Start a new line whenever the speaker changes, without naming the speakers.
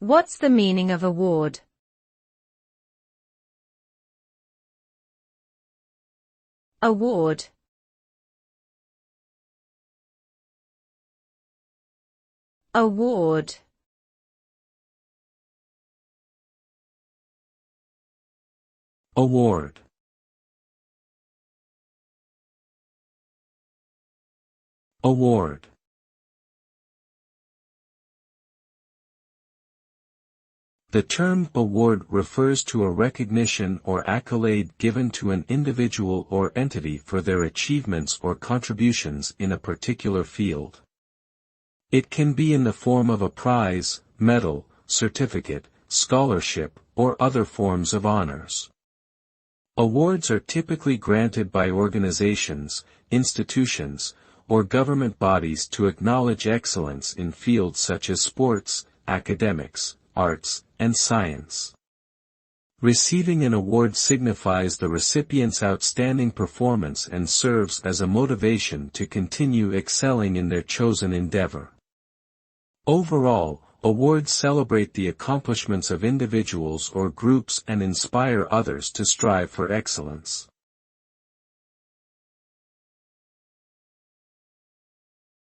What's the meaning of award? Award. Award.
Award. Award. The term award refers to a recognition or accolade given to an individual or entity for their achievements or contributions in a particular field. It can be in the form of a prize, medal, certificate, scholarship, or other forms of honors. Awards are typically granted by organizations, institutions, or government bodies to acknowledge excellence in fields such as sports, academics, arts, and science. Receiving an award signifies the recipient's outstanding performance and serves as a motivation to continue excelling in their chosen endeavor. Overall, awards celebrate the accomplishments of individuals or groups and inspire others to strive for excellence.